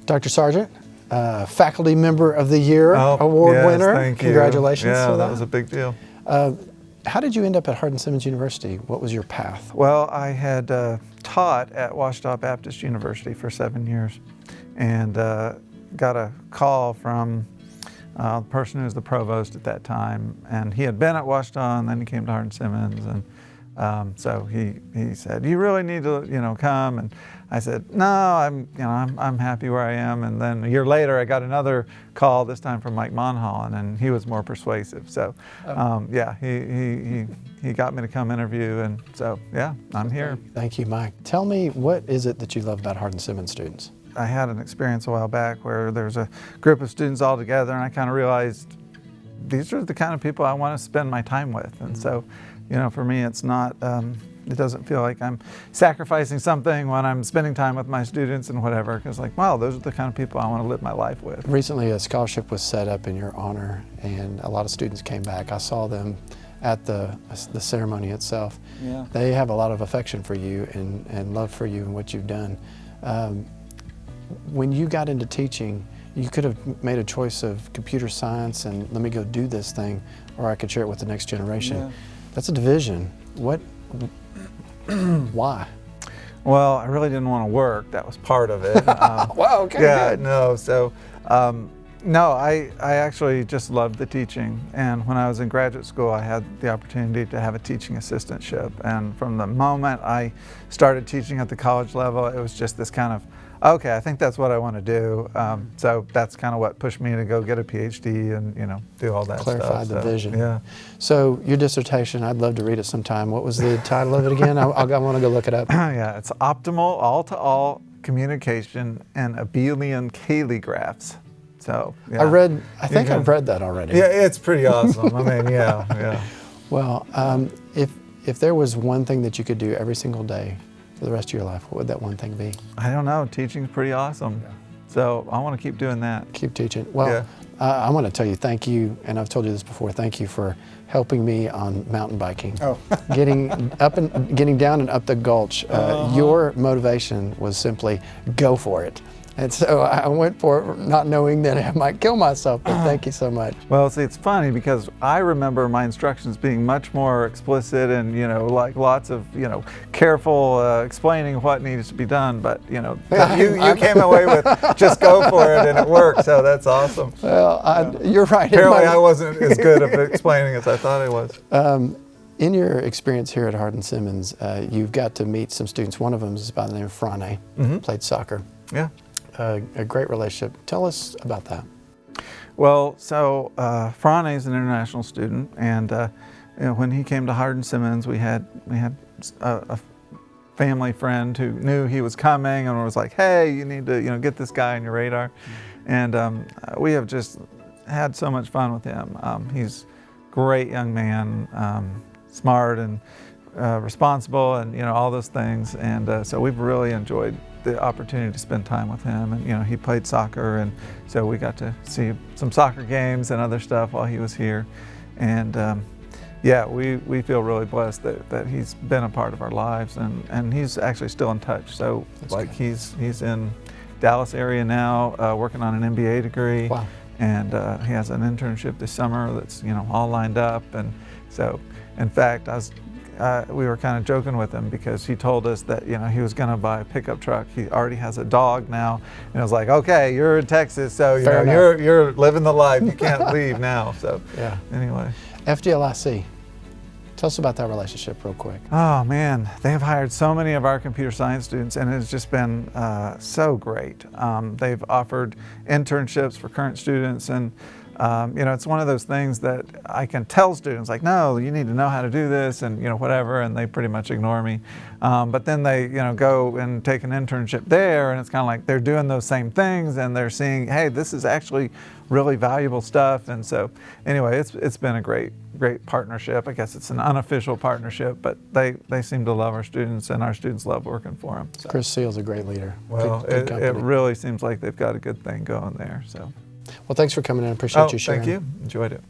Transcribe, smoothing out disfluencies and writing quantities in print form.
Dr. Sargent, Faculty Member of the Year award winner. Thank you. Congratulations. Yeah, for that was a big deal. How did you end up at Hardin-Simmons University? What was your path? Well, I had taught at Ouachita Baptist University for 7 years, and got a call from the person who was the provost at that time, and he had been at Ouachita, and then he came to Hardin-Simmons, and so he said, "You really need to, come." And I said, "No, I'm happy where I am." And then a year later, I got another call, this time from Mike Monholland, and he was more persuasive. So, yeah, he got me to come interview, and so yeah, I'm here. Thank you, Mike. Tell me, what is it that you love about Hardin-Simmons students? I had an experience a while back where there's a group of students all together, and I kind of realized these are the kind of people I want to spend my time with. And so, for me, it's not, it doesn't feel like I'm sacrificing something when I'm spending time with my students and whatever, because wow, those are the kind of people I want to live my life with. Recently, a scholarship was set up in your honor, and a lot of students came back. I saw them at the ceremony itself. Yeah. They have a lot of affection for you and love for you and what you've done. When you got into teaching, you could have made a choice of computer science and let me go do this thing, or I could share it with the next generation. Yeah. That's a division. Why? Well, I really didn't want to work. That was part of it. Wow, okay, yeah, good. no, so, no, I actually just loved the teaching. And when I was in graduate school, I had the opportunity to have a teaching assistantship. And from the moment I started teaching at the college level, it was just this kind of, okay, I think that's what I want to do. So that's kind of what pushed me to go get a PhD and do all that stuff. Clarify the vision. Yeah. So your dissertation, I'd love to read it sometime. What was the title of it again? I want to go look it up. Yeah, it's optimal all-to-all communication and abelian Cayley graphs. So yeah. I think I've read that already. Yeah, it's pretty awesome. I mean, yeah. Well, if there was one thing that you could do every single day for the rest of your life, what would that one thing be? I don't know. Teaching's pretty awesome. Yeah. So I want to keep doing that. Keep teaching. Well, yeah. I want to tell you thank you, and I've told you this before, thank you for helping me on mountain biking. Oh. getting down and up the gulch. Your motivation was simply go for it. And so I went for it not knowing that I might kill myself, but thank you so much. Well, see, it's funny because I remember my instructions being much more explicit and, like lots of, careful explaining what needs to be done. But, you came away with just go for it and it worked. So that's awesome. Well, you're right. Apparently I wasn't as good at explaining as I thought I was. In your experience here at Hardin-Simmons, you've got to meet some students. One of them is by the name of Frane, played soccer. Yeah. A great relationship. Tell us about that. Well, so Frane is an international student, and when he came to Hardin-Simmons, we had a family friend who knew he was coming and was like, "Hey, you need to get this guy on your radar," and we have just had so much fun with him. He's a great young man, smart and responsible, and all those things, and so we've really enjoyed the opportunity to spend time with him. And he played soccer, and so we got to see some soccer games and other stuff while he was here. And yeah, we feel really blessed that he's been a part of our lives, and he's actually still in touch. So that's like good. He's in Dallas area now, working on an MBA degree. Wow. And he has an internship this summer that's all lined up. And so, in fact, we were kind of joking with him because he told us that he was going to buy a pickup truck. He already has a dog now, and I was like, okay, you're in Texas, so you're living the life. You can't leave now. So yeah. Anyway, FGLIC. Tell us about that relationship real quick. Oh man, they have hired so many of our computer science students, and it's just been so great. They've offered internships for current students, and it's one of those things that I can tell students, like, no, you need to know how to do this, and whatever, and they pretty much ignore me. But then they go and take an internship there, and it's kind of like they're doing those same things, and they're seeing, hey, this is actually really valuable stuff. And so anyway, it's been a great partnership. I guess it's an unofficial partnership, but they seem to love our students, and our students love working for them. So. Chris Seal's a great leader. Well, it really seems like they've got a good thing going there. So. Well, thanks for coming in. I appreciate you sharing. Thank you. Enjoyed it.